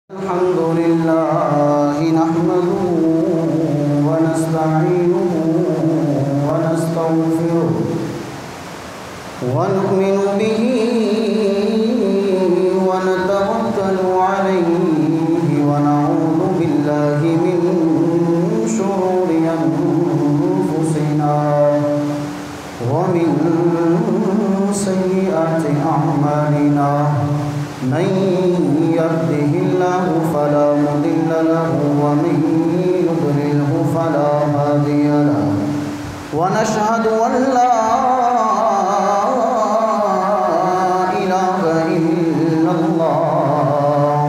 الحمد لله نحمده ونستعينه ونستغفره ونؤمن به ونتوكل عليه ونعوذ بالله من شرور أنفسنا ومن سيئات أعمالنا من يهده الله فلا مضل له ومن يضلله فلا هادي له ونشهد أن لا إله إلا الله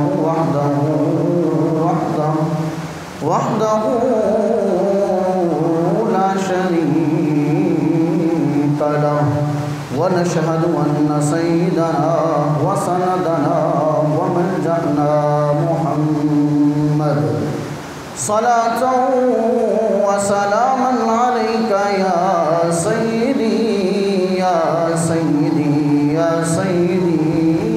وحده لا شريك له ونشهد أن سيدنا وسندنا وملجأنا محمد صلاة وسلاما عليك يا سيدي يا سيدي يا سيدي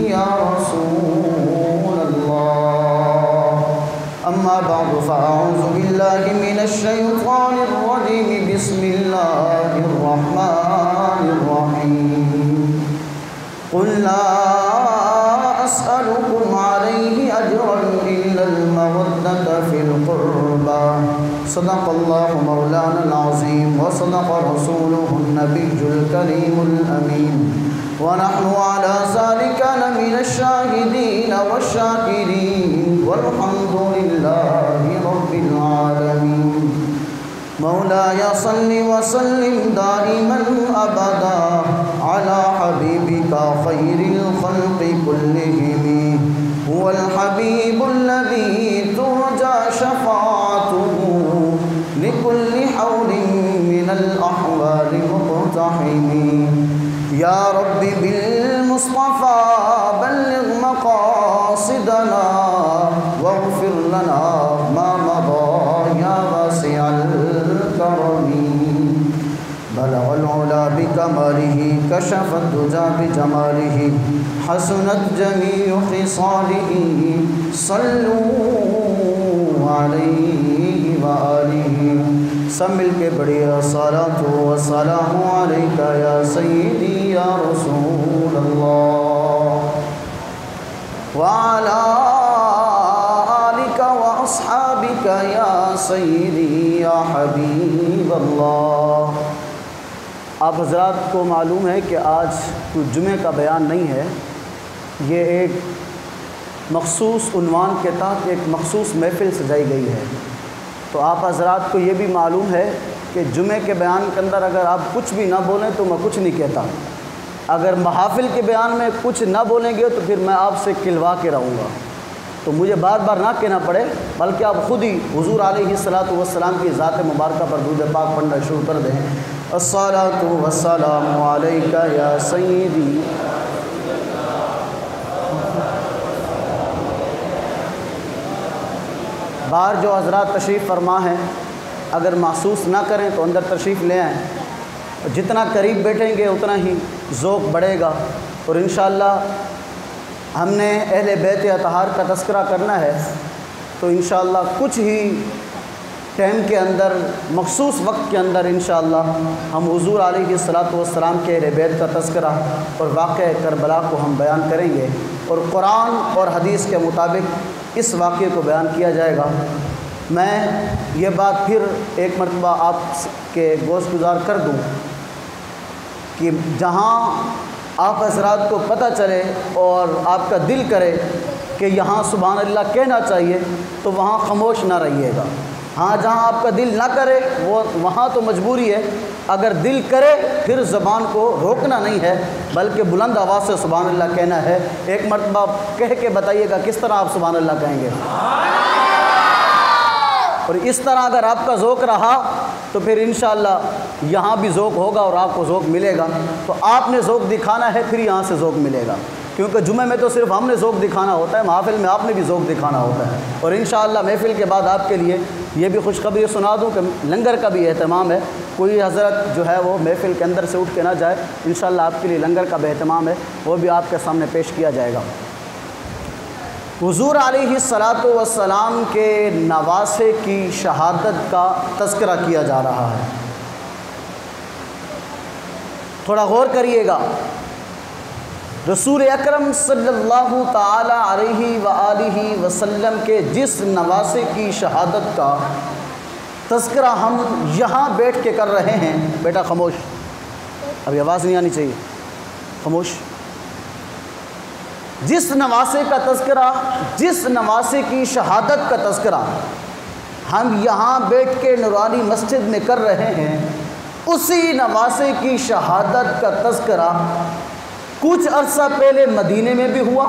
يا رسول الله. أما بعد فأعوذ بالله من الشيطان الرجيم. بسم الله الرحمن الرحيم. قل لا أسألكم عليه أجرا إلا المودة في القربى. صدق الله مولانا العظيم وصدق رسوله النبي الكريم الأمين ونحن على ذلك لمن الشاهدين والشاكرين والحمد لله رب العالمين. مولاي صل وسلم دائما أبدا على حبيبك خير الخلق كلهم. هو الحبيب الذي ترجى شفاعته لكل حول من الأحوال مقتحم. يا رب بالمصطفى بلغ مقاصدنا واغفر لنا ما مضى يا واسع الكرم. بلغ العلا بكماله كشف الدجى بجماله حسنت جميع خصاله. صلوا عليه وآله. سب مل کے بڑی الصلاۃ والسلام علیک یا سیدی یا رسول اللہ وعلی آلک واصحابک یا سیدی یا حبیب اللہ. آپ حضرات کو معلوم ہے کہ آج کوئی جمعہ کا بیان نہیں ہے. یہ ایک مخصوص عنوان کے تحت ایک مخصوص محفل سجائی گئی ہے. تو آپ حضرات کو یہ بھی معلوم ہے کہ جمعے کے بیان کے اندر اگر آپ کچھ بھی نہ بولیں تو میں کچھ نہیں کہتا. اگر محافل کے بیان میں کچھ نہ بولیں گے تو پھر میں آپ سے کلوا کے رہوں گا. تو مجھے بار بار نہ کہنا پڑے بلکہ آپ خود ہی حضور علیہ الصلاۃ والسلام کی ذات مبارکہ پر درود پاک پڑھنا شروع کر دیں. الصلاۃ والسلام علیک یا سیدی. باہر جو حضرات تشریف فرما ہیں اگر محسوس نہ کریں تو اندر تشریف لے آئیں. جتنا قریب بیٹھیں گے اتنا ہی ذوق بڑھے گا. اور انشاءاللہ ہم نے اہل بیت اطہار کا تذکرہ کرنا ہے تو انشاءاللہ کچھ ہی ٹائم کے اندر مخصوص وقت کے اندر انشاءاللہ ہم حضور علیہ الصلاۃ والسلام کے اہل بیت کا تذکرہ اور واقعہ کربلا کو ہم بیان کریں گے اور قرآن اور حدیث کے مطابق اس واقعے کو بیان کیا جائے گا. میں یہ بات پھر ایک مرتبہ آپ کے گوش گزار کر دوں کہ جہاں آپ حضرات کو پتہ چلے اور آپ کا دل کرے کہ یہاں سبحان اللہ کہنا چاہیے تو وہاں خاموش نہ رہیے گا. ہاں جہاں آپ کا دل نہ کرے وہاں تو مجبوری ہے. اگر دل کرے پھر زبان کو روکنا نہیں ہے بلکہ بلند آواز سے سبحان اللہ کہنا ہے. ایک مرتبہ کہہ کے بتائیے گا کس طرح آپ سبحان اللہ کہیں گے. اور اس طرح اگر آپ کا ذوق رہا تو پھر انشاءاللہ یہاں بھی ذوق ہوگا اور آپ کو ذوق ملے گا. تو آپ نے ذوق دکھانا ہے پھر یہاں سے ذوق ملے گا. کیونکہ جمعے میں تو صرف ہم نے ذوق دکھانا ہوتا ہے, محافل میں آپ نے بھی ذوق دکھانا ہوتا ہے. اور انشاءاللہ محفل کے بعد آپ کے لیے یہ بھی خوشخبری سنا دوں کہ لنگر کا بھی اہتمام ہے. کوئی حضرت جو ہے وہ محفل کے اندر سے اٹھ کے نہ جائے, انشاءاللہ آپ کے لیے لنگر کا بھی اہتمام ہے, وہ بھی آپ کے سامنے پیش کیا جائے گا. حضور علیہ السلام کے نواسے کی شہادت کا تذکرہ کیا جا رہا ہے۔ تھوڑا غور کریے گا، رسول اکرم صلی اللہ تعالی علیہ وآلہ وسلم کے جس نواسے کی شہادت کا تذکرہ ہم یہاں بیٹھ کے کر رہے ہیں، بیٹا خاموش، ابھی آواز نہیں آنی چاہیے، خاموش، جس نواسے کا تذکرہ، جس نواسے کی شہادت کا تذکرہ ہم یہاں بیٹھ کے نورانی مسجد میں کر رہے ہیں، اسی نواسے کی شہادت کا تذکرہ کچھ عرصہ پہلے مدینے میں بھی ہوا،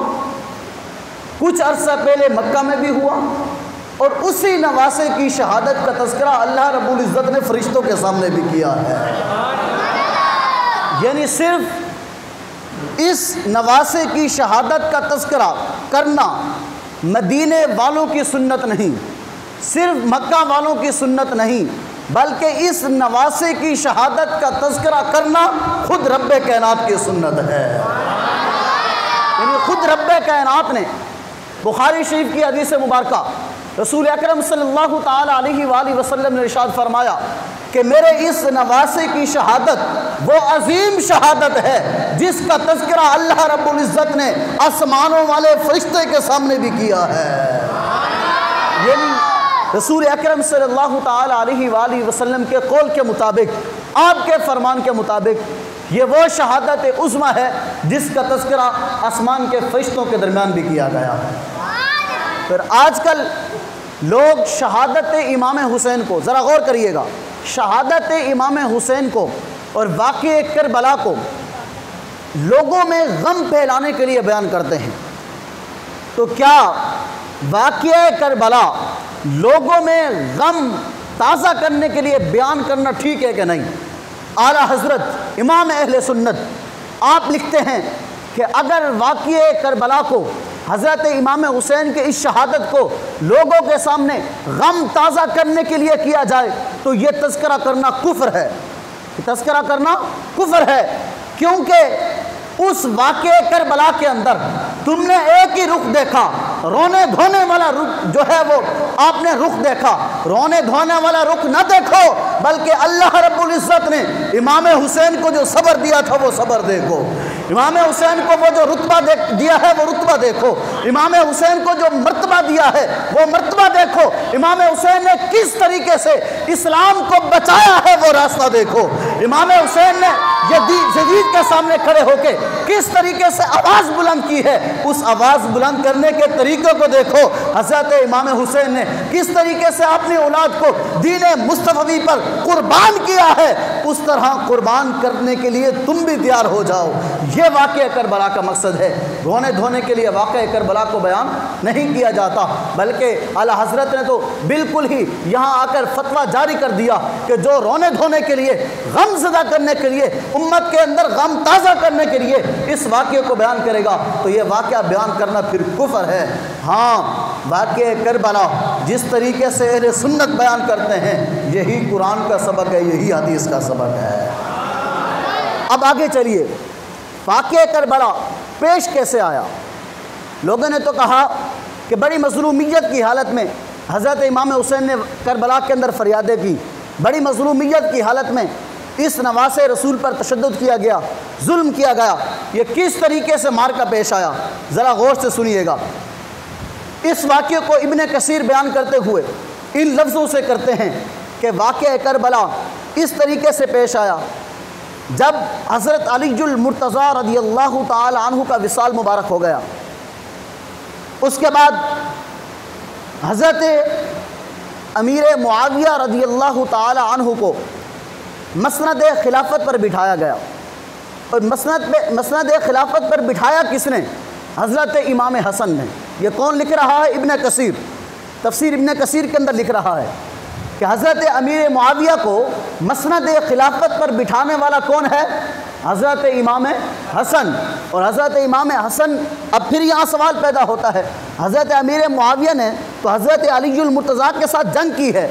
کچھ عرصہ پہلے مکہ میں بھی ہوا، اور اسی نواسے کی شہادت کا تذکرہ اللہ رب العزت نے فرشتوں کے سامنے بھی کیا ہے۔ یعنی صرف اس نواسے کی شہادت کا تذکرہ کرنا مدینے والوں کی سنت نہیں، صرف مکہ والوں کی سنت نہیں، بلکہ اس نواسے کی شہادت کا تذکرہ کرنا خود رب کائنات کی سنت ہے۔ یعنی خود رب کائنات نے بخاری شریف کی حدیث مبارکہ رسول اکرم صلی اللہ تعالی علیہ وآلہ وسلم نے ارشاد فرمایا کہ میرے اس نواسے کی شہادت وہ عظیم شہادت ہے جس کا تذکرہ اللہ رب العزت نے آسمانوں والے فرشتے کے سامنے بھی کیا ہے۔ یعنی رسول اکرم صلی اللہ تعالی علیہ وآلہ وسلم کے قول کے مطابق، آپ کے فرمان کے مطابق، یہ وہ شہادت عظمی ہے جس کا تذکرہ آسمان کے فرشتوں کے درمیان بھی کیا گیا ہے۔ پھر آج کل لوگ شہادت امام حسین کو، ذرا غور کریے گا، شہادت امام حسین کو اور واقعہ کربلا کو لوگوں میں غم پھیلانے کے لیے بیان کرتے ہیں۔ تو کیا واقعہ کربلا لوگوں میں غم تازہ کرنے کے لیے بیان کرنا ٹھیک ہے کہ نہیں؟ اعلیٰ حضرت امام اہل سنت آپ لکھتے ہیں کہ اگر واقعہ کربلا کو، حضرت امام حسین کے اس شہادت کو لوگوں کے سامنے غم تازہ کرنے کے لیے کیا جائے تو یہ تذکرہ کرنا کفر ہے، تذکرہ کرنا کفر ہے، کیونکہ اس واقعہ کربلا کے اندر تم نے ایک ہی رخ دیکھا، رونے دھونے والا رخ جو ہے وہ آپ نے رخ دیکھا، رونے دھونے والا رخ نہ دیکھو، بلکہ اللہ رب العزت نے امام حسین کو جو صبر دیا تھا وہ صبر دیکھو، امام حسین کو وہ جو رتبہ دیا ہے وہ رتبہ دیکھو، امام حسین کو جو مرتبہ دیا ہے وہ مرتبہ دیکھو، امام حسین نے کس طریقے سے اسلام کو بچایا ہے وہ راستہ دیکھو، امام حسین نے یزید کے سامنے کھڑے ہو کے کس طریقے سے آواز بلند کی ہے، اس آواز بلند کرنے کے طریقوں کو دیکھو، حضرت امام حسین نے کس طریقے سے اپنی اولاد کو دین مصطفی پر قربان کیا ہے، اس طرح قربان کرنے کے لیے تم بھی تیار ہو جاؤ۔ یہ واقعہ کربلا کا مقصد ہے، رونے دھونے کے لیے واقعہ کربلا کو بیان نہیں کیا جاتا، بلکہ اعلیٰ حضرت نے تو بالکل ہی یہاں آ کر فتویٰ جاری کر دیا کہ جو رونے دھونے کے لیے، غم زدہ کرنے کے لیے، امت کے اندر غم تازہ کرنے کے لیے اس واقعے کو بیان کرے گا تو یہ واقعہ بیان کرنا پھر کفر ہے۔ ہاں، واقعہ کربلا جس طریقے سے اہل سنت بیان کرتے ہیں یہی قرآن کا سبق ہے، یہی حدیث کا سبق ہے۔ اب آگے چلیے، واقعہ کربلا پیش کیسے آیا؟ لوگوں نے تو کہا کہ بڑی مظلومیت کی حالت میں حضرت امام حسین نے کربلا کے اندر فریادیں کی، بڑی مظلومیت کی حالت میں اس نواسے رسول پر تشدد کیا گیا، ظلم کیا گیا۔ یہ کس طریقے سے مارکا پیش آیا، ذرا غور سے سنیے گا۔ اس واقعے کو ابن کثیر بیان کرتے ہوئے ان لفظوں سے کرتے ہیں کہ واقعہ کربلا اس طریقے سے پیش آیا، جب حضرت علی المرتضیٰ رضی اللہ تعالی عنہ کا وصال مبارک ہو گیا، اس کے بعد حضرت امیر معاویہ رضی اللہ تعالی عنہ کو مسند خلافت پر بٹھایا گیا، اور مسند خلافت پر بٹھایا کس نے؟ حضرت امام حسن نے۔ یہ کون لکھ رہا ہے؟ ابن کثیر، تفسیر ابن کثیر کے اندر لکھ رہا ہے کہ حضرت امیر معاویہ کو مسند خلافت پر بٹھانے والا کون ہے؟ حضرت امام حسن۔ اور حضرت امام حسن، اب پھر یہاں سوال پیدا ہوتا ہے، حضرت امیر معاویہ نے تو حضرت علی المرتضیٰ کے ساتھ جنگ کی ہے،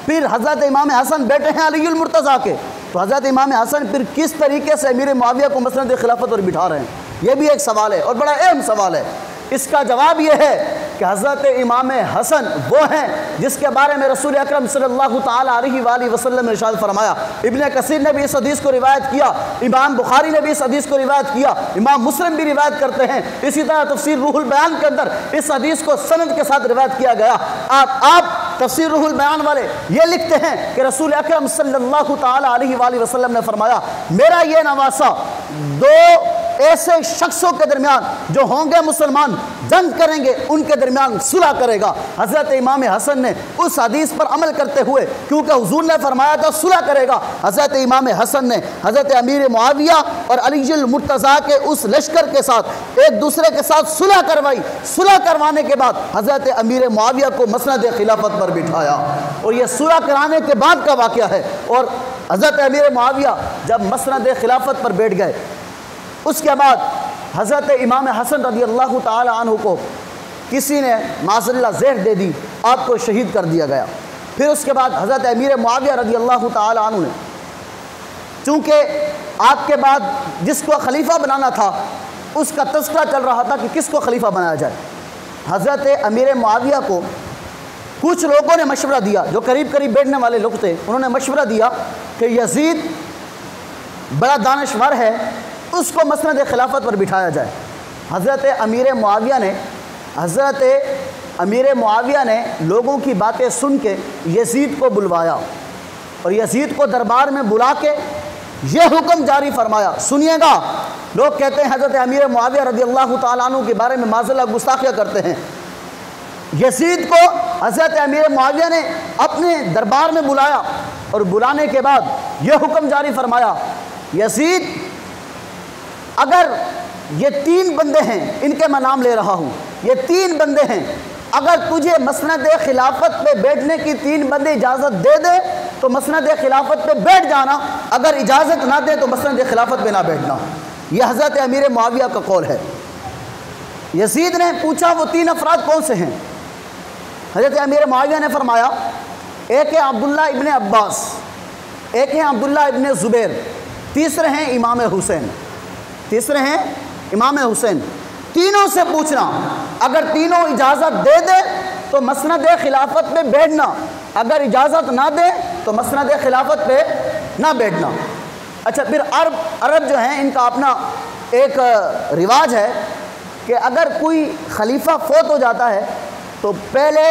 پھر حضرت امام حسن بیٹے ہیں علی المرتضیٰ کے، تو حضرت امام حسن پھر کس طریقے سے امیر معاویہ کو مسند خلافت پر بٹھا رہے ہیں؟ یہ بھی ایک سوال ہے اور بڑا اہم سوال ہے۔ اس کا جواب یہ ہے کہ حضرت امام حسن وہ ہیں جس کے بارے میں رسول اکرم صلی اللہ تعالیٰ علیہ وآلہ وسلم نے ارشاد فرمایا. ابن کثیر نے بھی اس حدیث کو روایت کیا, امام بخاری نے بھی اس حدیث کو روایت کیا, امام مسلم بھی روایت کرتے ہیں. اسی طرح تفسیر روح البیان کے اندر اس حدیث کو سند کے ساتھ روایت کیا گیا. آپ تفسیر روح البیان والے یہ لکھتے ہیں کہ رسول اکرم صلی اللہ تعالیٰ علیہ وآلہ وسلم نے فرمایا, میرا یہ نواسہ دو ایسے شخصوں کے درمیان جو ہوں گے مسلمان, جنگ کریں گے, ان کے درمیان صلح کرے گا. حضرت امام حسن نے اس حدیث پر عمل کرتے ہوئے, کیونکہ حضور نے فرمایا تھا صلح کرے گا, حضرت امام حسن نے حضرت امیر معاویہ اور علی المرتضیٰ کے اس لشکر کے ساتھ ایک دوسرے کے ساتھ صلح کروائی. صلح کروانے کے بعد حضرت امیر معاویہ کو مسند خلافت پر بٹھایا, اور یہ صلح کرانے کے بعد کا واقعہ ہے. اور حضرت امیر معاویہ جب مسند خلافت پر بیٹھ گئے, اس کے بعد حضرت امام حسن رضی اللہ تعالی عنہ کو کسی نے معاذ اللہ زہر دے دی, آپ کو شہید کر دیا گیا. پھر اس کے بعد حضرت امیر معاویہ رضی اللہ تعالی عنہ نے, چونکہ آپ کے بعد جس کو خلیفہ بنانا تھا اس کا تذکرہ چل رہا تھا کہ کس کو خلیفہ بنایا جائے, حضرت امیر معاویہ کو کچھ لوگوں نے مشورہ دیا, جو قریب قریب بیٹھنے والے لوگ تھے, انہوں نے مشورہ دیا کہ یزید بڑا دانشور ہے, اس کو مسند خلافت پر بٹھایا جائے. حضرت امیر معاویہ نے لوگوں کی باتیں سن کے یزید کو بلوایا, اور یزید کو دربار میں بلا کے یہ حکم جاری فرمایا. سنیے گا, لوگ کہتے ہیں حضرت امیر معاویہ رضی اللہ تعالیٰ عنہ کے بارے میں معاذ اللہ گستاخیاں کرتے ہیں. یزید کو حضرت امیر معاویہ نے اپنے دربار میں بلایا, اور بلانے کے بعد یہ حکم جاری فرمایا, یزید اگر یہ 3 بندے ہیں, ان کے میں نام لے رہا ہوں, یہ 3 بندے ہیں, اگر تجھے مسند خلافت پہ بیٹھنے کی 3 بندے اجازت دے دے تو مسند خلافت پہ بیٹھ جانا, اگر اجازت نہ دے تو مسند خلافت پہ نہ بیٹھنا. یہ حضرت امیر معاویہ کا قول ہے. یزید نے پوچھا وہ 3 افراد کون سے ہیں؟ حضرت امیر معاویہ نے فرمایا, ایک ہے عبداللہ ابن عباس, ایک ہے عبداللہ ابن زبیر, تیسرے ہیں امام حسین. تینوں سے پوچھنا, اگر تینوں اجازت دے دے تو مسند خلافت پہ بیٹھنا, اگر اجازت نہ دے تو مسند خلافت پہ نہ بیٹھنا. اچھا, پھر عرب جو ہیں ان کا اپنا ایک رواج ہے کہ اگر کوئی خلیفہ فوت ہو جاتا ہے تو پہلے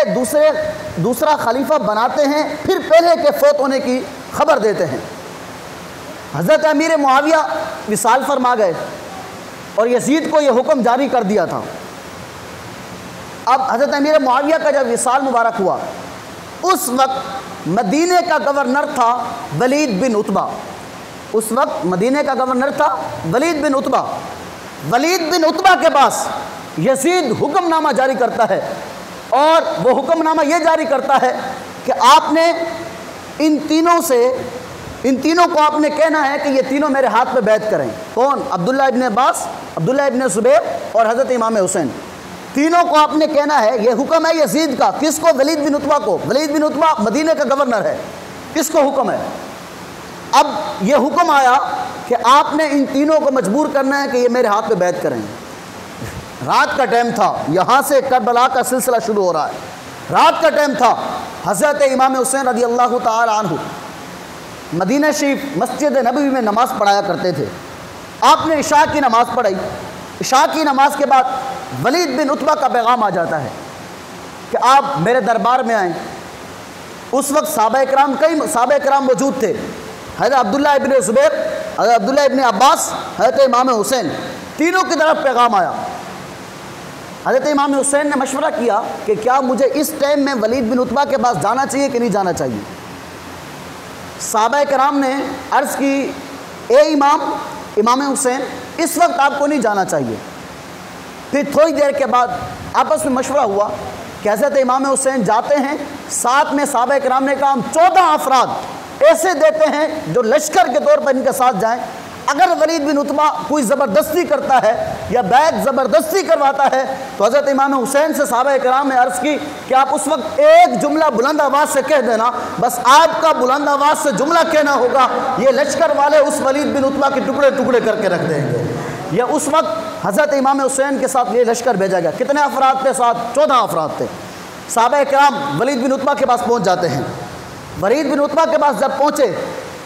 دوسرا خلیفہ بناتے ہیں, پھر پہلے کے فوت ہونے کی خبر دیتے ہیں. حضرت امیر معاویہ وصال فرما گئے اور یزید کو یہ حکم جاری کر دیا تھا. اب حضرت امیر معاویہ کا جب وصال مبارک ہوا, اس وقت مدینے کا گورنر تھا ولید بن عتبہ. اس وقت مدینے کا گورنر تھا ولید بن عتبہ. ولید بن عتبہ کے پاس یزید حکم نامہ جاری کرتا ہے, اور وہ حکم نامہ یہ جاری کرتا ہے کہ آپ نے ان تینوں کو آپ نے کہنا ہے کہ یہ تینوں میرے ہاتھ پہ بیعت کریں. کون؟ عبداللہ ابن عباس, عبداللہ ابن زبیر اور حضرت امام حسین. تینوں کو آپ نے کہنا ہے. یہ حکم ہے یزید کا. کس کو؟ ولید بن عتبہ کو. ولید بن عتبہ مدینہ کا گورنر ہے. کس کو حکم ہے؟ اب یہ حکم آیا کہ آپ نے ان تینوں کو مجبور کرنا ہے کہ یہ میرے ہاتھ پہ بیعت کریں. رات کا ٹائم تھا, یہاں سے کربلا کا سلسلہ شروع ہو رہا ہے. رات کا ٹائم تھا. حضرت امام حسین رضی اللہ تعالی عنہ مدینہ شریف مسجد نبوی میں نماز پڑھایا کرتے تھے. آپ نے عشاء کی نماز پڑھائی. عشاء کی نماز کے بعد ولید بن عتبہ کا پیغام آ جاتا ہے کہ آپ میرے دربار میں آئیں. اس وقت کئی صحابہ کرام موجود تھے. حضرت عبداللہ ابن زبیر, حضرت عبداللہ ابن عباس, حضرت امام حسین, تینوں کی طرف پیغام آیا. حضرت امام حسین نے مشورہ کیا کہ کیا مجھے اس ٹائم میں ولید بن عتبہ کے پاس جانا چاہیے کہ نہیں جانا چاہیے. صحابہ کرام نے عرض کی, اے امام حسین, اس وقت آپ کو نہیں جانا چاہیے. پھر تھوڑی دیر کے بعد آپس میں مشورہ ہوا کہ حضرت امام حسین جاتے ہیں. ساتھ میں صحابہ کرام نے کہا ہم 14 افراد ایسے دیتے ہیں جو لشکر کے طور پر ان کے ساتھ جائیں. اگر ولید بن عتبہ کوئی زبردستی کرتا ہے یا بیعت زبردستی کرواتا ہے تو حضرت امام حسین سے صحابہ کرام نے عرض کی کہ آپ اس وقت ایک جملہ بلند آواز سے کہہ دینا, بس آپ کا بلند آواز سے جملہ کہنا ہوگا, یہ لشکر والے اس ولید بن عتبہ کے ٹکڑے ٹکڑے کر کے رکھ دیں گے. یہ اس وقت حضرت امام حسین کے ساتھ یہ لشکر بھیجا گیا۔ کتنے افراد تھے ساتھ؟ 14 افراد تھے۔ صحابہ کرام ولید بن عتبہ کے پاس پہنچ جاتے ہیں۔ ولید بن عتبہ کے پاس جب پہنچے،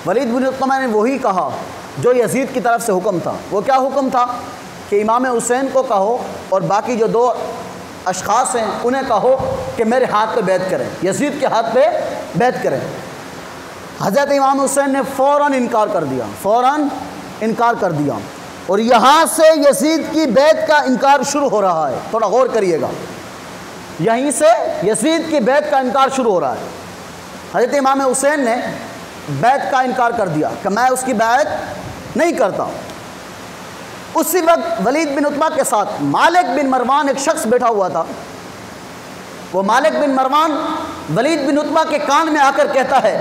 ولید بن عتبہ نے وہی کہا جو یزید کی طرف سے حکم تھا۔ وہ کیا حکم تھا؟ کہ امام حسین کو کہو اور باقی جو 2 اشخاص ہیں انہیں کہو کہ میرے ہاتھ پہ بیعت کریں، یزید کے ہاتھ پہ بیعت کریں۔ حضرت امام حسین نے فوراً انکار کر دیا، فوراً انکار کر دیا، اور یہاں سے یزید کی بیعت کا انکار شروع ہو رہا ہے۔ تھوڑا غور کریے گا، یہیں سے یزید کی بیعت کا انکار شروع ہو رہا ہے۔ حضرت امام حسین نے بیعت کا انکار کر دیا کہ میں اس کی بیعت نہیں کرتا۔ اسی وقت ولید بن عتبہ کے ساتھ مالک بن مروان ایک شخص بیٹھا ہوا تھا۔ وہ مالک بن مروان ولید بن عتبہ کے کان میں آ کر کہتا ہے،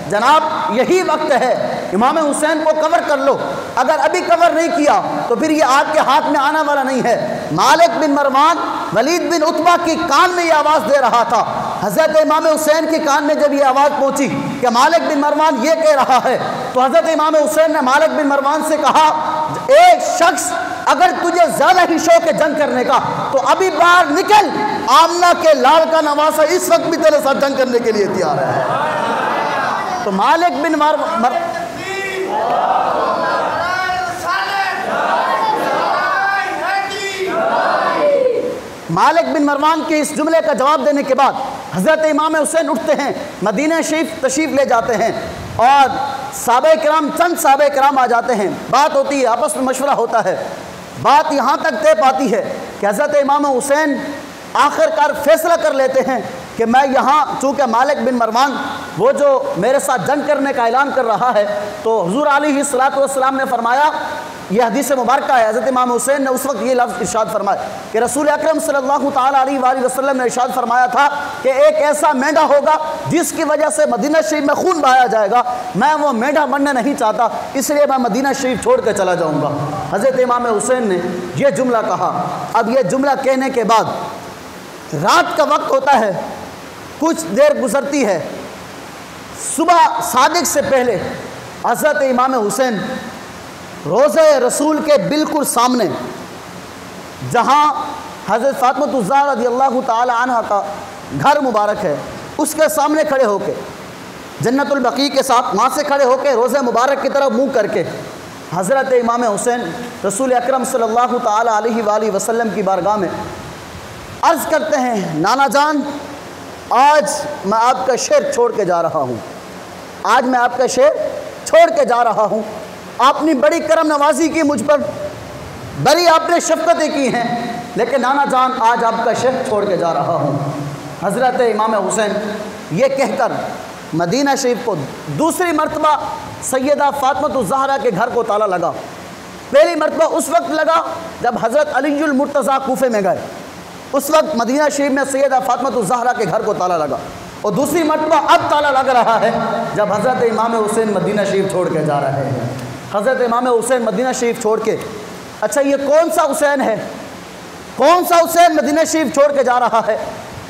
جناب یہی وقت ہے، امام حسین کو کور کر لو، اگر ابھی کور نہیں کیا تو پھر یہ آپ کے ہاتھ میں آنے والا نہیں ہے۔ مالک بن مروان ولید بن عتبہ کے کان میں یہ آواز دے رہا تھا۔ حضرت امام حسین کے کان میں جب یہ آواز پہنچی کہ مالک بن مروان یہ کہہ رہا ہے، تو حضرت امام حسین نے مالک بن مروان سے کہا، ایک شخص اگر تجھے زیادہ ہی شوق ہے جنگ کرنے کا تو ابھی باہر نکل، آمنہ کے لال کا نواسہ اس وقت بھی تیرے ساتھ جنگ کرنے کے لیے تیار ہے۔ تو مالک بن مروان کے اس جملے کا جواب دینے کے بعد حضرت امام حسین اٹھتے ہیں، مدینہ شریف تشریف لے جاتے ہیں، اور صحابہ کرام، چند صحابہ کرام آ جاتے ہیں، بات ہوتی ہے، آپس میں مشورہ ہوتا ہے۔ بات یہاں تک طے پاتی ہے کہ حضرت امام حسین آخر کار فیصلہ کر لیتے ہیں کہ میں یہاں، چونکہ مالک بن مروان وہ جو میرے ساتھ جنگ کرنے کا اعلان کر رہا ہے، تو حضور علیہ السلام نے فرمایا، یہ حدیث مبارکہ ہے، حضرت امام حسین نے اس وقت یہ لفظ ارشاد فرمایا کہ رسول اکرم صلی اللہ تعالیٰ علیہ وآلہ وسلم نے ارشاد فرمایا تھا کہ ایک ایسا مینڈا ہوگا جس کی وجہ سے مدینہ شریف میں خون بہایا جائے گا، میں وہ مینڈا مرنا نہیں چاہتا، اس لیے میں مدینہ شریف چھوڑ کے چلا جاؤں گا۔ حضرت امام حسین نے یہ جملہ کہا۔ اب یہ جملہ کہنے کے بعد رات کا وقت ہوتا ہے، کچھ دیر گزرتی ہے، صبح صادق سے پہلے حضرت امام حسین روضہ رسول کے بالکل سامنے، جہاں حضرت فاطمہ الزہرا رضی اللہ تعالی عنہ کا گھر مبارک ہے، اس کے سامنے کھڑے ہو کے، جنت البقیع کے ساتھ وہاں سے کھڑے ہو کے روضہ مبارک کی طرف منہ کر کے حضرت امام حسین رسول اکرم صلی اللہ تعالی علیہ وآلہ وسلم کی بارگاہ میں عرض کرتے ہیں، نانا جان، آج میں آپ کا شعر چھوڑ کے جا رہا ہوں، آج میں آپ کا شعر چھوڑ کے جا رہا ہوں، آپ نے بڑی کرم نوازی کی مجھ پر، بڑی آپ نے شفقتیں کی ہیں، لیکن نانا جان آج آپ کا شعر چھوڑ کے جا رہا ہوں۔ حضرت امام حسین یہ کہہ کر مدینہ شریف کو دوسری مرتبہ سیدہ فاطمہ الزہرا کے گھر کو تالا لگا۔ پہلی مرتبہ اس وقت لگا جب حضرت علی المرتضیٰ کوفے میں گئے، اس وقت مدینہ شریف میں سیدہ فاطمہ الزہرا کے گھر کو تالا لگا، اور دوسری مرتبہ اب تالا لگ رہا ہے جب حضرت امام حسین مدینہ شریف چھوڑ کے جا رہے ہیں۔ حضرت امام حسین مدینہ شریف چھوڑ کے، اچھا یہ کون سا حسین ہے؟ کون سا حسین مدینہ شریف چھوڑ کے جا رہا ہے؟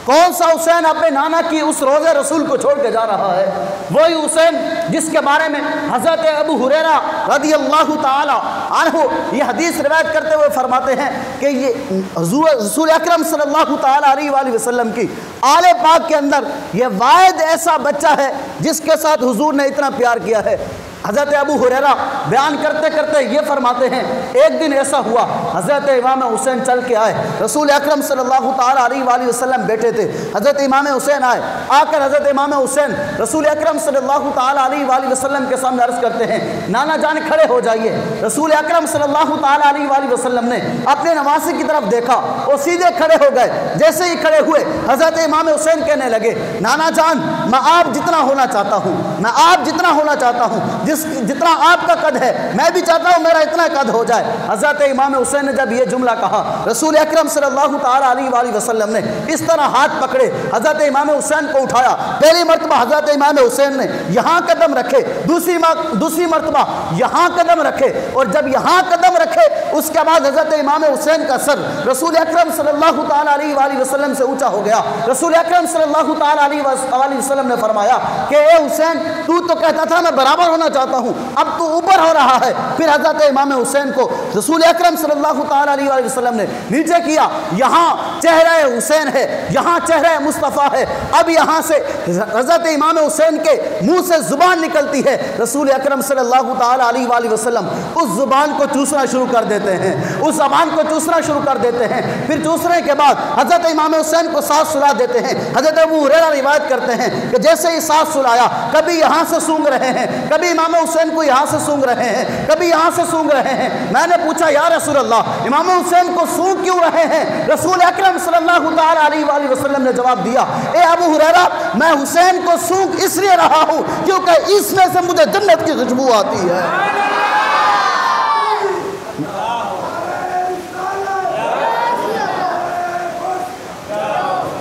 کون سا حسین اپنے نانا کی اس روضہ رسول کو چھوڑ کے جا رہا ہے؟ وہی حسین جس کے بارے میں حضرت ابو ہریرہ رضی اللہ تعالی عنہ یہ حدیث روایت کرتے ہوئے فرماتے ہیں کہ یہ رسول اکرم صلی اللہ تعالی علیہ وآلہ وسلم کی آل پاک کے اندر یہ واحد ایسا بچہ ہے جس کے ساتھ حضور نے اتنا پیار کیا ہے۔ حضرت ابو ہریرہ بیان کرتے کرتے یہ فرماتے ہیں، ایک دن ایسا ہوا حضرت امام حسین چل کے آئے، رسول اکرم صلی اللہ تعالی علیہ وآلہ وسلم بیٹھے تھے، حضرت امام حسین آئے، آ کر حضرت امام حسین رسول اکرم صلی اللہ تعالی علیہ وآلہ وسلم کے سامنے عرض کرتے ہیں، نانا جان کھڑے ہو جائیے۔ رسول اکرم صلی اللہ تعالی علیہ وآلہ وسلم نے اپنے نواسے کی طرف دیکھا اور سیدھے کھڑے ہو گئے۔ جیسے ہی کھڑے ہوئے حضرت امام حسین کہنے لگے، نانا جان میں آپ جتنا ہونا چاہتا ہوں، میں آپ جتنا ہونا چاہتا ہوں، جتنا آپ کا قد ہے میں بھی چاہتا ہوں میرا اتنا قد ہو جائے۔ حضرت امام حسین نے جب یہ جملہ کہا، رسول اکرم صلی اللہ تعالی علیہ وآلہ وسلم نے اس طرح ہاتھ پکڑے، حضرت امام حسین کو اٹھایا، پہلی مرتبہ حضرت امام حسین نے یہاں قدم رکھے، دوسری مرتبہ یہاں قدم رکھے، اور جب یہاں قدم رکھے اس کے بعد حضرت امام حسین کا سر رسول اکرم صلی اللہ تعالی علیہ وآلہ وسلم سے اونچا ہو گیا۔ رسول اکرم صلی اللہ تعالی علیہ وآلہ وسلم نے فرمایا کہ اے حسین، تو کہتا تھا میں برابر ہونا چاہتا چاہتا ہوں، اب تو اوپر ہو رہا ہے۔ پھر حضرت امام حسین کو رسول اکرم صلی اللہ تعالیٰ علیہ وآلہ وسلم نے نیچے کیا، یہاں چہرہ حسین ہے، یہاں چہرہ مصطفیٰ ہے۔ اب یہاں سے حضرت امام حسین کے منہ سے زبان نکلتی ہے، رسول اکرم صلی اللہ تعالیٰ علیہ وآلہ وسلم اس زبان کو چوسنا شروع کر دیتے ہیں، اس زبان کو چوسنا شروع کر دیتے ہیں۔ پھر چوسنے کے بعد حضرت امام حسین کو سانس سلا دیتے ہیں۔ حضرت ابو ہریرہ روایت کرتے ہیں کہ جیسے ہی سانس سلایا، کبھی یہاں سے سونگ رہے ہیں، کبھی امام حسین کو یہاں سے سونگ رہے ہیں، کبھی یہاں سے سونگ رہے ہیں۔ میں نے پوچھا یا رسول اللہ، امام حسین کو سونگ کیوں رہے ہیں؟ رسول اکرم صلی اللہ تعالیٰ علیہ وآلہ وسلم نے جواب دیا، اے ابو ہریرہ، میں حسین کو سونگ اس لیے رہا ہوں کیونکہ اس میں سے مجھے جنت کی خوشبو آتی ہے۔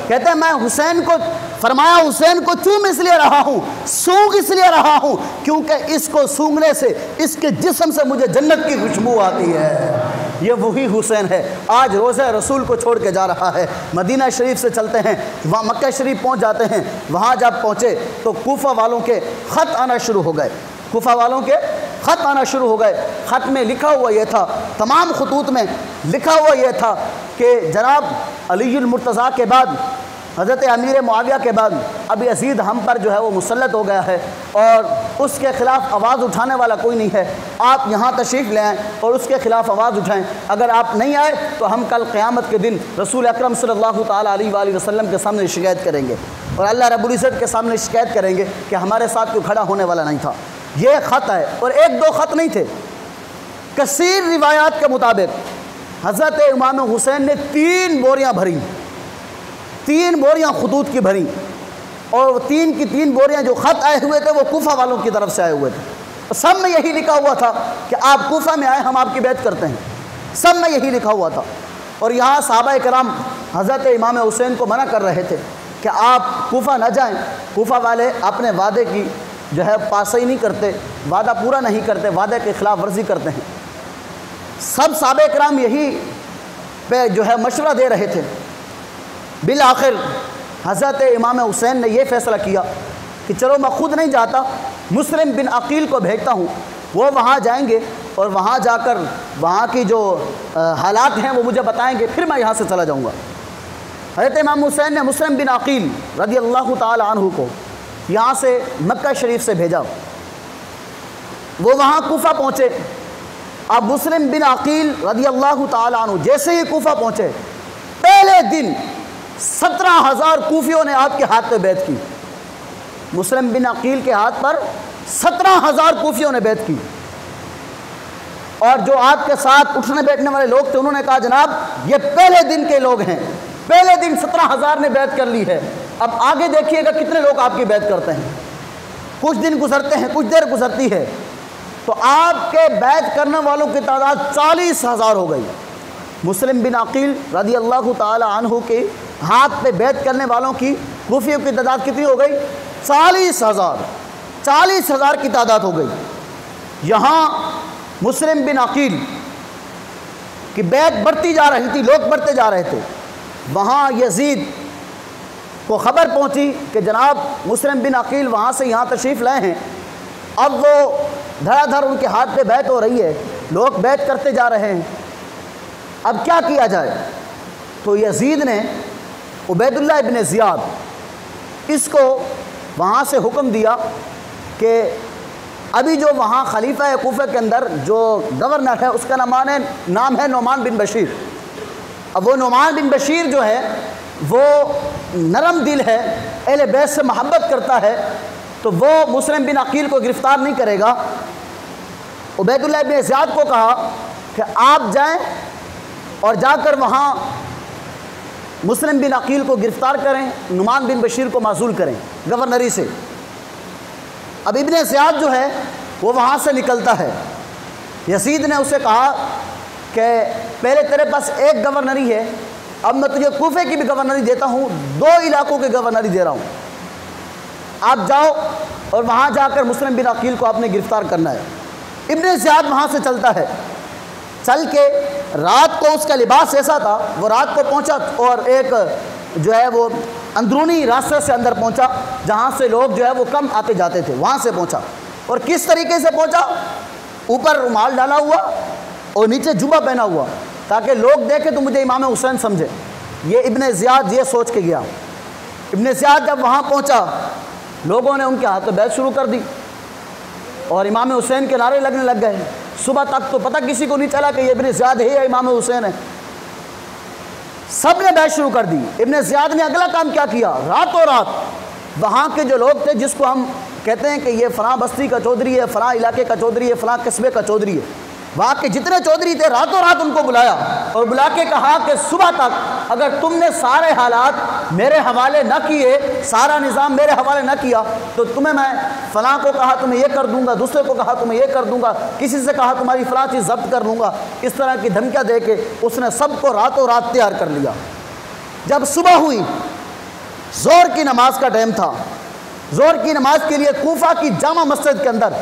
کہتے ہیں میں حسین کو فرمایا، حسین کو چوم اس لیے رہا ہوں، سونگ اس لیے رہا ہوں کیونکہ اس کو سونگنے سے اس کے جسم سے مجھے جنت کی خوشبو آتی ہے۔ یہ وہی حسین ہے، آج روزہ رسول کو چھوڑ کے جا رہا ہے۔ مدینہ شریف سے چلتے ہیں، وہاں مکہ شریف پہنچ جاتے ہیں۔ وہاں جب پہنچے تو کوفہ والوں کے خط آنا شروع ہو گئے، کوفہ والوں کے خط آنا شروع ہو گئے۔ خط میں لکھا ہوا یہ تھا، تمام خطوط میں لکھا ہوا یہ تھا کہ جناب علی المرتضیٰ کے بعد، حضرت امیر معاویہ کے بعد اب یزید ہم پر جو ہے وہ مسلط ہو گیا ہے اور اس کے خلاف آواز اٹھانے والا کوئی نہیں ہے۔ آپ یہاں تشریف لے آئیں اور اس کے خلاف آواز اٹھائیں۔ اگر آپ نہیں آئے تو ہم کل قیامت کے دن رسول اکرم صلی اللہ تعالیٰ علیہ وآلہ وسلم کے سامنے شکایت کریں گے اور اللہ رب العزت کے سامنے شکایت کریں گے کہ ہمارے ساتھ کوئی کھڑا ہونے والا نہیں تھا۔ یہ خط ہے، اور ایک دو خط نہیں تھے، کثیر روایات کے مطابق حضرت امام حسین نے 3 بوریاں بھری، 3 بوریاں خطوط کی بھری، اور 3 کی 3 بوریاں جو خط آئے ہوئے تھے وہ کوفہ والوں کی طرف سے آئے ہوئے تھے۔ سب میں یہی لکھا ہوا تھا کہ آپ کوفہ میں آئے، ہم آپ کی بیعت کرتے ہیں، سب میں یہی لکھا ہوا تھا۔ اور یہاں صحابہ کرام حضرت امام حسین کو منع کر رہے تھے کہ آپ کوفہ نہ جائیں، کوفہ والے اپنے وعدے کی جو ہے پاسائی نہیں کرتے، وعدہ پورا نہیں کرتے، وعدے کے خلاف ورزی کرتے ہیں۔ سب صحابہ کرام یہی پہ جو ہے مشورہ دے رہے تھے۔ بالآخر حضرت امام حسین نے یہ فیصلہ کیا کہ چلو میں خود نہیں جاتا، مسلم بن عقیل کو بھیجتا ہوں، وہ وہاں جائیں گے اور وہاں جا کر وہاں کی جو حالات ہیں وہ مجھے بتائیں گے، پھر میں یہاں سے چلا جاؤں گا۔ حضرت امام حسین نے مسلم بن عقیل رضی اللہ تعالی عنہ کو یہاں سے مکہ شریف سے بھیجا۔ وہ وہاں کوفہ پہنچے۔ اب مسلم بن عقیل رضی اللہ تعالی عنہ جیسے ہی کوفہ پہنچے، پہلے دن 17,000 کوفیوں نے آپ کے ہاتھ پہ بیعت کی۔ مسلم بن عقیل کے ہاتھ پر 17,000 کوفیوں نے بیعت کی، اور جو آپ کے ساتھ اٹھنے بیٹھنے والے لوگ تھے انہوں نے کہا جناب یہ پہلے دن کے لوگ ہیں، پہلے دن 17,000 نے بیعت کر لی ہے، اب آگے دیکھیے گا کتنے لوگ آپ کی بیعت کرتے ہیں۔ کچھ دن گزرتے ہیں، کچھ دیر گزرتی ہے تو آپ کے بیعت کرنے والوں کی تعداد 40,000 ہو گئی۔ مسلم بن عقیل رضی اللہ تعالی عنہ کے ہاتھ پہ بیعت کرنے والوں کی کوفیوں کی تعداد کتنی ہو گئی؟ 40,000 40,000 کی تعداد ہو گئی۔ یہاں مسلم بن عقیل کی بیعت بڑھتی جا رہی تھی، لوگ بڑھتے جا رہے تھے۔ وہاں یزید کو خبر پہنچی کہ جناب مسلم بن عقیل وہاں سے یہاں تشریف لائے ہیں، اب وہ دھڑا دھڑ ان کے ہاتھ پہ بیعت ہو رہی ہے، لوگ بیعت کرتے جا رہے ہیں، اب کیا کیا جائے؟ تو یزید نے عبید اللہ ابن زیاد اس کو وہاں سے حکم دیا کہ ابھی جو وہاں خلیفہ کوفہ کے اندر جو گورنر ہے اس کا نام ہے نعمان بن بشیر۔ اب وہ نعمان بن بشیر جو ہے وہ نرم دل ہے، اہل بیت سے محبت کرتا ہے، تو وہ مسلم بن عقیل کو گرفتار نہیں کرے گا۔ عبید اللہ ابن زیاد کو کہا کہ آپ جائیں اور جا کر وہاں مسلم بن عقیل کو گرفتار کریں، نعمان بن بشیر کو معزول کریں گورنری سے۔ اب ابن زیاد جو ہے وہ وہاں سے نکلتا ہے، یزید نے اسے کہا کہ پہلے تیرے پاس ایک گورنری ہے، اب میں تجھے کوفے کی بھی گورنری دیتا ہوں، 2 علاقوں کی گورنری دے رہا ہوں، آپ جاؤ اور وہاں جا کر مسلم بن عقیل کو آپ نے گرفتار کرنا ہے۔ ابن زیاد وہاں سے چلتا ہے، چل کے رات کو اس کا لباس ایسا تھا، وہ رات کو پہنچا اور ایک جو ہے وہ اندرونی راستے سے اندر پہنچا جہاں سے لوگ جو ہے وہ کم آتے جاتے تھے، وہاں سے پہنچا۔ اور کس طریقے سے پہنچا؟ اوپر رومال ڈالا ہوا اور نیچے جبہ پہنا ہوا، تاکہ لوگ دیکھیں تو مجھے امام حسین سمجھے۔ یہ ابن زیاد یہ سوچ کے گیا۔ ابن زیاد جب وہاں پہنچا، لوگوں نے ان کے ہاتھ میں بیعت شروع کر دی اور امام حسین کے نعرے لگنے لگ گئے۔ صبح تک تو پتہ کسی کو نہیں چلا کہ یہ ابن زیاد ہے یا امام حسین ہے، سب نے بیعت شروع کر دی۔ ابن زیاد نے اگلا کام کیا کیا؟ راتوں رات وہاں کے جو لوگ تھے، جس کو ہم کہتے ہیں کہ یہ فلاں بستی کا چودھری ہے، فلاں علاقے کا چودھری ہے، فلاں قصبے کا چودھری ہے، وہاں کے جتنے چودھری تھے راتوں رات ان کو بلایا اور بلا کے کہا کہ صبح تک اگر تم نے سارے حالات میرے حوالے نہ کیے، سارا نظام میرے حوالے نہ کیا، تو تمہیں میں فلاں کو کہا تمہیں یہ کر دوں گا، دوسرے کو کہا تمہیں یہ کر دوں گا، کسی سے کہا تمہاری فلاں چیز ضبط کر لوں گا، اس طرح کی دھمکیاں دے کے اس نے سب کو راتوں رات تیار کر لیا۔ جب صبح ہوئی، ظہر کی نماز کا ٹائم تھا، ظہر کی نماز کے لیے کوفہ کی جامع مسجد کے اندر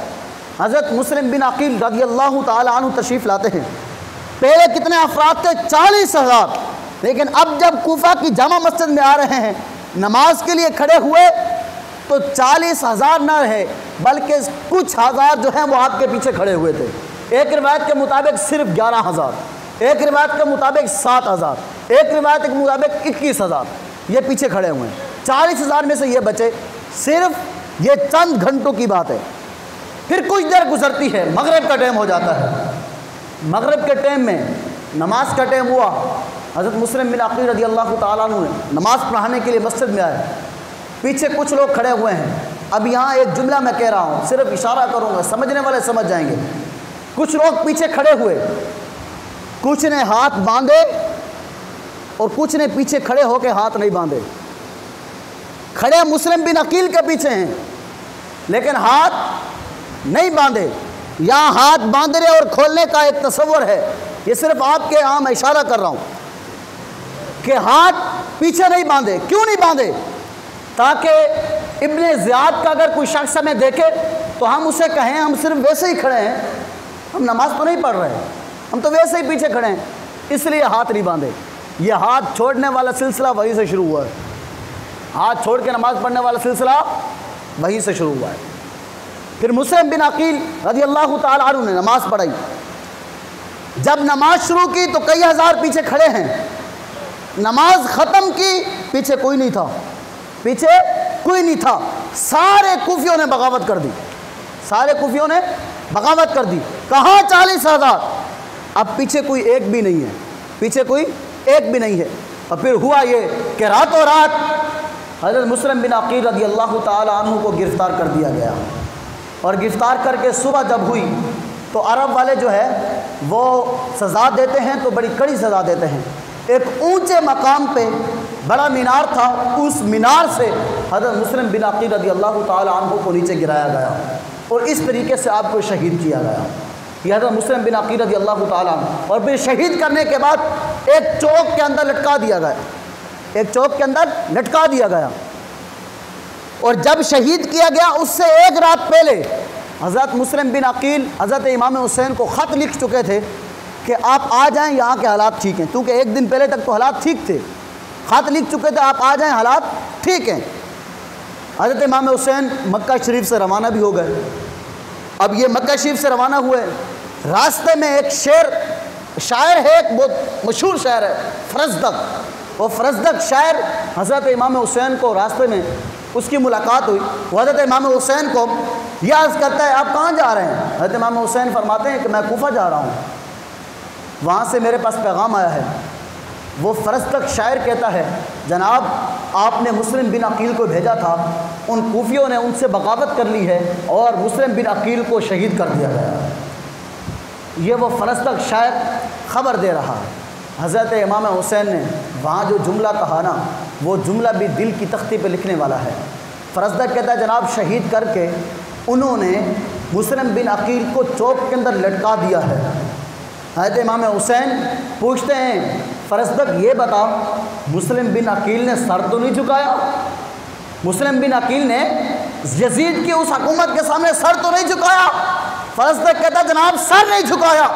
حضرت مسلم بن عقیل رضی اللہ تعالی عنہ تشریف لاتے ہیں۔ پہلے کتنے افراد تھے؟ 40,000، لیکن اب جب کوفہ کی جامع مسجد میں آ رہے ہیں، نماز کے لیے کھڑے ہوئے تو 40,000 نہ رہے، بلکہ کچھ ہزار جو ہیں وہ آپ کے پیچھے کھڑے ہوئے تھے۔ ایک روایت کے مطابق صرف 11,000، ایک روایت کے مطابق 7,000، ایک روایت کے مطابق 21,000 یہ پیچھے کھڑے ہوئے ہیں۔ 40,000 میں سے یہ بچے، صرف یہ چند گھنٹوں کی بات ہے۔ پھر کچھ دیر گزرتی ہے، مغرب کا ٹائم ہو جاتا ہے۔ مغرب کے ٹائم میں نماز کا ٹائم ہوا، حضرت مسلم بن عقیل رضی اللہ تعالیٰ عنہ نماز پڑھانے کے لیے مسجد میں آئے، پیچھے کچھ لوگ کھڑے ہوئے ہیں۔ اب یہاں ایک جملہ میں کہہ رہا ہوں، صرف اشارہ کروں گا، سمجھنے والے سمجھ جائیں گے۔ کچھ لوگ پیچھے کھڑے ہوئے، کچھ نے ہاتھ باندھے اور کچھ نے پیچھے کھڑے ہو کے ہاتھ نہیں باندھے۔ کھڑے مسلم بن عقیل کے پیچھے ہیں لیکن ہاتھ نہیں باندھے۔ یہاں ہاتھ باندھنے اور کھولنے کا ایک تصور ہے، یہ صرف آپ کے عام اشارہ کر رہا ہوں کہ ہاتھ پیچھے نہیں باندھے۔ کیوں نہیں باندھے؟ تاکہ ابن زیاد کا اگر کوئی شخص ہمیں دیکھے تو ہم اسے کہیں ہم صرف ویسے ہی کھڑے ہیں، ہم نماز تو نہیں پڑھ رہے، ہم تو ویسے ہی پیچھے کھڑے ہیں، اس لیے ہاتھ نہیں باندھے۔ یہ ہاتھ چھوڑنے والا سلسلہ وہیں سے شروع ہوا ہے، ہاتھ چھوڑ کے نماز پڑھنے والا سلسلہ وہیں سے شروع ہوا ہے۔ پھر مسلم بن عقیل رضی اللہ تعالیٰ عنہ نے نماز پڑھائی۔ جب نماز شروع کی تو کئی ہزار پیچھے کھڑے ہیں، نماز ختم کی، پیچھے کوئی نہیں تھا، پیچھے کوئی نہیں تھا۔ سارے کوفیوں نے بغاوت کر دی، سارے کوفیوں نے بغاوت کر دی۔ کہاں 40,000؟ اب پیچھے کوئی ایک بھی نہیں ہے، پیچھے کوئی ایک بھی نہیں ہے۔ اور پھر ہوا یہ کہ راتوں رات حضرت مسلم بن عقیل رضی اللہ تعالیٰ عنہ کو گرفتار کر دیا گیا، اور گرفتار کر کے صبح جب ہوئی تو عرب والے جو ہے وہ سزا دیتے ہیں تو بڑی کڑی سزا دیتے ہیں۔ ایک اونچے مقام پہ بڑا مینار تھا، اس مینار سے حضرت مسلم بن عقیل رضی اللہ تعالیٰ عنہ کو نیچے گرایا گیا اور اس طریقے سے آپ کو شہید کیا گیا۔ یہ حضرت مسلم بن عقیل رضی اللہ تعالیٰ عنہ، اور پھر شہید کرنے کے بعد ایک چوک کے اندر لٹکا دیا گیا، ایک چوک کے اندر لٹکا دیا گیا۔ اور جب شہید کیا گیا اس سے ایک رات پہلے حضرت مسلم بن عقیل حضرت امام حسین کو خط لکھ چکے تھے کہ آپ آ جائیں، یہاں کے حالات ٹھیک ہیں، کیونکہ ایک دن پہلے تک تو حالات ٹھیک تھے، خط لکھ چکے تھے آپ آ جائیں، حالات ٹھیک ہیں۔ حضرت امام حسین مکہ شریف سے روانہ بھی ہو گئے۔ اب یہ مکہ شریف سے روانہ ہوئے، راستے میں ایک شاعر ہے، ایک بہت مشہور شاعر ہے فرزدق، وہ فرزدق شاعر حضرت امام حسین کو راستے میں اس کی ملاقات ہوئی، وہ حضرت امام حسین کو یہ عرض کرتا ہے آپ کہاں جا رہے ہیں؟ حضرت امام حسین فرماتے ہیں کہ میں کوفہ جا رہا ہوں، وہاں سے میرے پاس پیغام آیا ہے۔ وہ فرزدق شاعر کہتا ہے جناب آپ نے مسلم بن عقیل کو بھیجا تھا، ان کوفیوں نے ان سے بغاوت کر لی ہے اور مسلم بن عقیل کو شہید کر دیا گیا۔ یہ وہ فرزدق شاعر خبر دے رہا ہے۔ حضرت امام حسین نے وہاں جو جملہ کہا نا، وہ جملہ بھی دل کی تختی پہ لکھنے والا ہے۔ فرزدق کہتا ہے جناب شہید کر کے انہوں نے مسلم بن عقیل کو چوک کے اندر لٹکا دیا ہے۔ حضرت امام حسین پوچھتے ہیں فرزدق یہ بتا مسلم بن عقیل نے سر تو نہیں جھکایا؟ مسلم بن عقیل نے یزید کی اس حکومت کے سامنے سر تو نہیں جھکایا؟ فرزدق کہتا جناب سر نہیں جھکایا،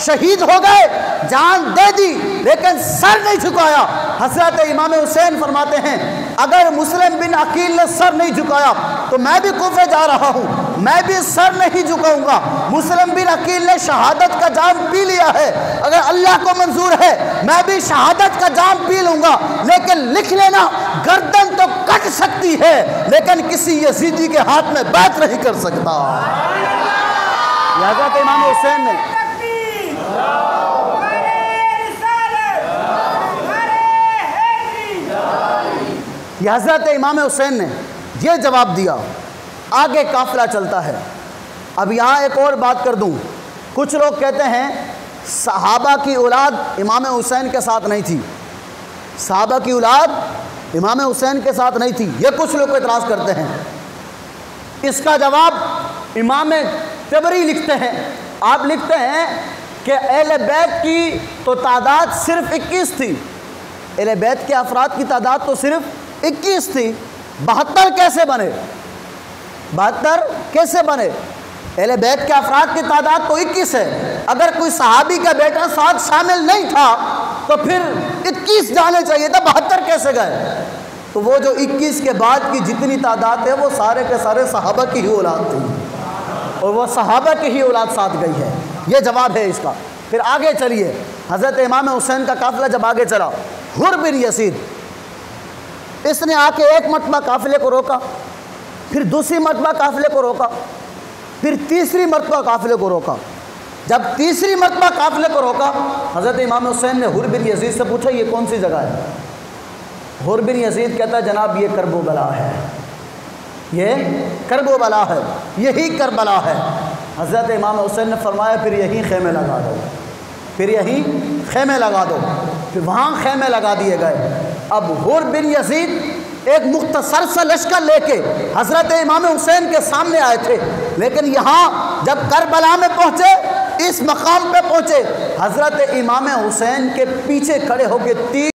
شہید ہو گئے، جان دے دی، لیکن سر نہیں جھکایا۔ حضرت امام حسین فرماتے ہیں اگر مسلم بن عقیل نے سر نہیں جھکایا تو میں بھی کوفے جا رہا ہوں، میں بھی سر نہیں جھکاؤں گا۔ مسلم بن عقیل نے شہادت کا جام پی لیا ہے، اگر اللہ کو منظور ہے میں بھی شہادت کا جام پی لوں گا، لیکن لکھ لینا گردن تو کٹ سکتی ہے لیکن کسی یزیدی کے ہاتھ میں بیعت نہیں کر سکتا۔ حضرت امام حسین نے حضرت امام حسین نے یہ جواب دیا۔ آگے قافلہ چلتا ہے۔ اب یہاں ایک اور بات کر دوں، کچھ لوگ کہتے ہیں صحابہ کی اولاد امام حسین کے ساتھ نہیں تھی، صحابہ کی اولاد امام حسین کے ساتھ نہیں تھی، یہ کچھ لوگ اعتراض کرتے ہیں۔ اس کا جواب امام طبری لکھتے ہیں، آپ لکھتے ہیں کہ اہل بیت کی تو تعداد صرف 21 تھی، اہل بیت کے افراد کی تعداد تو صرف 21 تھی، 72 کیسے بنے؟ 72 کیسے بنے؟ اہل بیت کے افراد کی تعداد تو 21 ہے، اگر کوئی صحابی کا بیٹا ساتھ شامل نہیں تھا تو پھر 21 جانے چاہیے تھا، 72 کیسے گئے؟ تو وہ جو 21 کے بعد کی جتنی تعداد ہے وہ سارے کے سارے صحابہ کی ہی اولاد تھی، اور وہ صحابہ کی ہی اولاد ساتھ گئی ہے، یہ جواب ہے اس کا۔ پھر آگے چلیے، حضرت امام حسین کا قافلہ جب آگے چلا، حر بن یزید اس نے آ کے ایک مرتبہ قافلے کو روکا، پھر دوسری مرتبہ قافلے کو روکا، پھر تیسری مرتبہ قافلے کو روکا۔ جب تیسری مرتبہ قافلے کو روکا، حضرت امام حسین نے حر بن یزید سے پوچھا یہ کون سی جگہ ہے؟ حر بن یزید کہتا ہے جناب یہ کرب و بلا ہے، یہ کرب و بلا ہے، یہی کربلا ہے۔ حضرت امام حسین نے فرمایا پھر یہیں خیمے لگا دو، پھر یہیں خیمے لگا دو، پھر وہاں خیمے لگا دیے گئے۔ اب حر بن یزید ایک مختصر سا لشکر لے کے حضرت امام حسین کے سامنے آئے تھے، لیکن یہاں جب کربلا میں پہنچے، اس مقام پہ پہنچے، حضرت امام حسین کے پیچھے کھڑے ہو کے